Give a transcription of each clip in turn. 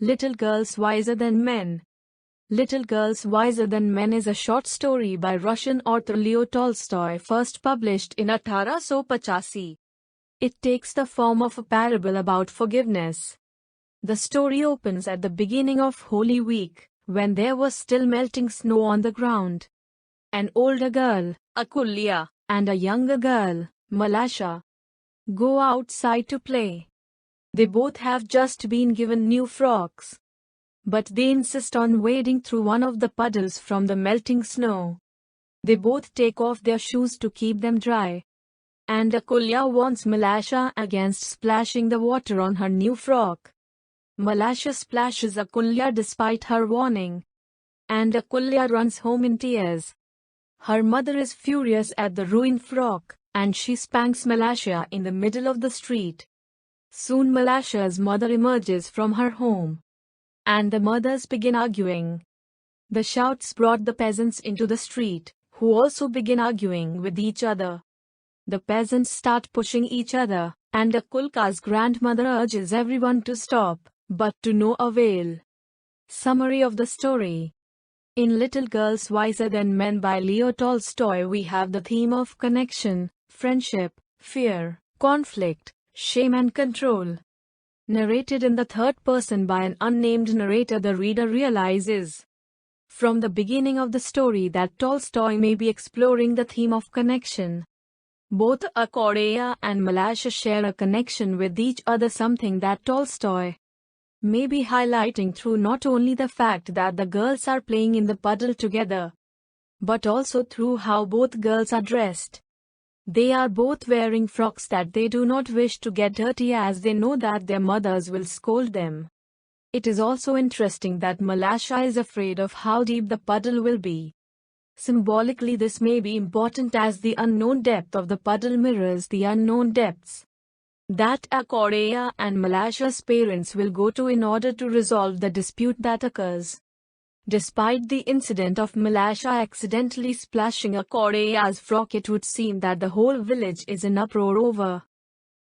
Little Girls Wiser Than Men. Little Girls Wiser Than Men is a short story by Russian author Leo Tolstoy, first published in 1885. It takes the form of a parable about forgiveness. The story opens at the beginning of Holy Week, when there was still melting snow on the ground. An older girl, Akulya, and a younger girl, Malasha, go outside to play. They both have just been given new frocks, but they insist on wading through one of the puddles from the melting snow. They both take off their shoes to keep them dry, and Akulya warns Malasha against splashing the water on her new frock. Malasha splashes Akulya despite her warning, and Akulya runs home in tears. Her mother is furious at the ruined frock, and she spanks Malasha in the middle of the street. Soon Malasha's mother emerges from her home, and the mothers begin arguing. The shouts brought the peasants into the street, who also begin arguing with each other. The peasants start pushing each other, and Akulya's grandmother urges everyone to stop, but to no avail. Summary of the story. In Little Girls Wiser Than Men by Leo Tolstoy, we have the theme of connection, friendship, fear, conflict, shame and control. Narrated in the third person by an unnamed narrator, the reader realizes from the beginning of the story that Tolstoy may be exploring the theme of connection. Both Akulya and Malasha share a connection with each other, something that Tolstoy may be highlighting through not only the fact that the girls are playing in the puddle together, but also through how both girls are dressed. They are both wearing frocks that they do not wish to get dirty, as they know that their mothers will scold them. It is also interesting that Malasha is afraid of how deep the puddle will be. Symbolically, this may be important as the unknown depth of the puddle mirrors the unknown depths that Akulya and Malasha's parents will go to in order to resolve the dispute that occurs. Despite the incident of Malasha accidentally splashing Akulya's frock, it would seem that the whole village is in uproar over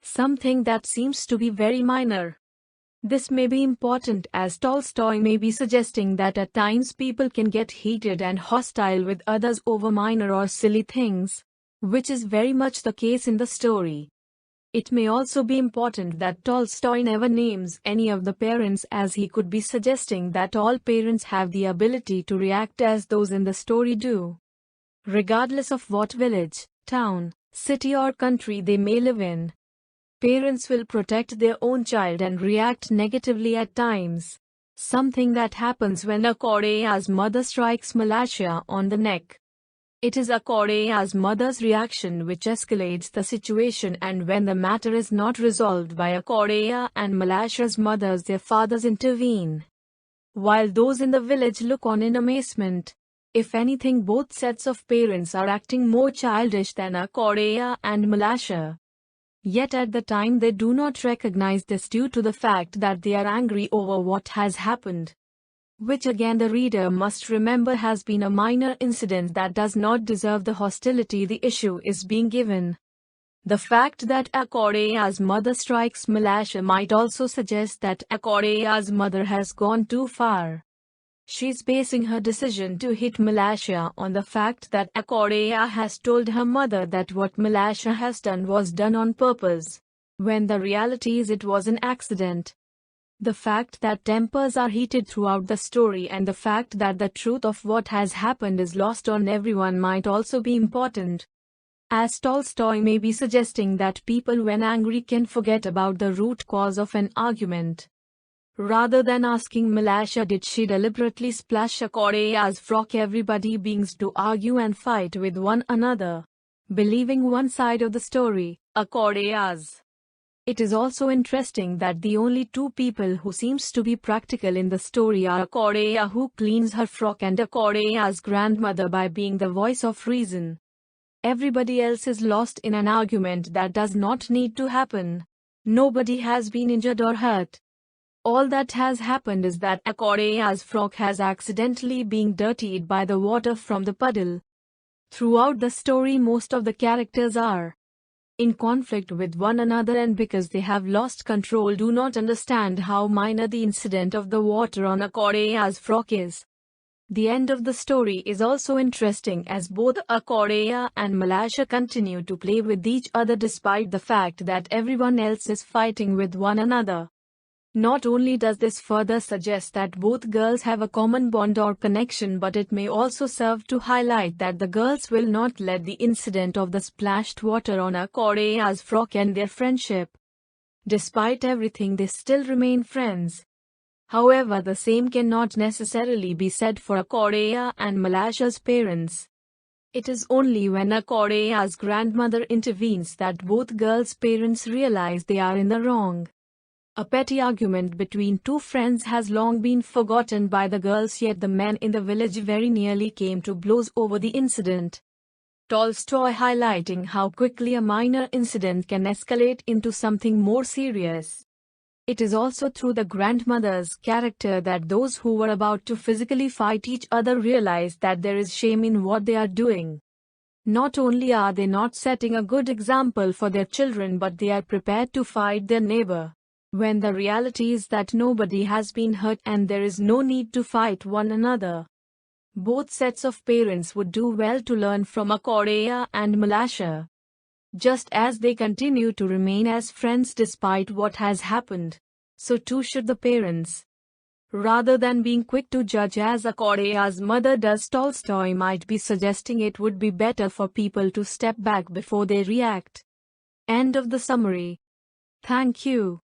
something that seems to be very minor. This may be important as Tolstoy may be suggesting that at times people can get heated and hostile with others over minor or silly things, which is very much the case in the story. It may also be important that Tolstoy never names any of the parents, as he could be suggesting that all parents have the ability to react as those in the story do. Regardless of what village, town, city or country they may live in, parents will protect their own child and react negatively at times. Something that happens when Akulya's mother strikes Malasha on the neck. It is Akulya's mother's reaction which escalates the situation, and when the matter is not resolved by Akulya and Malasha's mothers, their fathers intervene, while those in the village look on in amazement. If anything, both sets of parents are acting more childish than Akulya and Malasha. Yet at the time they do not recognize this due to the fact that they are angry over what has happened, which again the reader must remember has been a minor incident that does not deserve the hostility the issue is being given. The fact that Akulya's mother strikes Malasha might also suggest that Akulya's mother has gone too far. She's basing her decision to hit Malasha on the fact that Akulya has told her mother that what Malasha has done was done on purpose, when the reality is it was an accident. The fact that tempers are heated throughout the story and the fact that the truth of what has happened is lost on everyone might also be important, as Tolstoy may be suggesting that people when angry can forget about the root cause of an argument. Rather than asking Malasha did she deliberately splash Akulya's frock, everybody begins to argue and fight with one another, believing one side of the story, Akulya's. It is also interesting that the only two people who seems to be practical in the story are Akulya, who cleans her frock, and Akulya's grandmother by being the voice of reason. Everybody else is lost in an argument that does not need to happen. Nobody has been injured or hurt. All that has happened is that Akulya's frock has accidentally been dirtied by the water from the puddle. Throughout the story, most of the characters are in conflict with one another, and because they have lost control do not understand how minor the incident of the water on Akorea's frock is. The end of the story is also interesting as both Akorea and Malasha continue to play with each other despite the fact that everyone else is fighting with one another. Not only does this further suggest that both girls have a common bond or connection, but it may also serve to highlight that the girls will not let the incident of the splashed water on Akorea's frock end their friendship. Despite everything, they still remain friends. However, the same cannot necessarily be said for Akorea and Malasha's parents. It is only when Akorea's grandmother intervenes that both girls' parents realize they are in the wrong. A petty argument between two friends has long been forgotten by the girls, yet the men in the village very nearly came to blows over the incident. Tolstoy highlighting how quickly a minor incident can escalate into something more serious. It is also through the grandmother's character that those who were about to physically fight each other realize that there is shame in what they are doing. Not only are they not setting a good example for their children, but they are prepared to fight their neighbor, when the reality is that nobody has been hurt and there is no need to fight one another. Both sets of parents would do well to learn from Akorea and Malasha. Just as they continue to remain as friends despite what has happened, so too should the parents. Rather than being quick to judge as Akorea's mother does, Tolstoy might be suggesting it would be better for people to step back before they react. End of the summary. Thank you.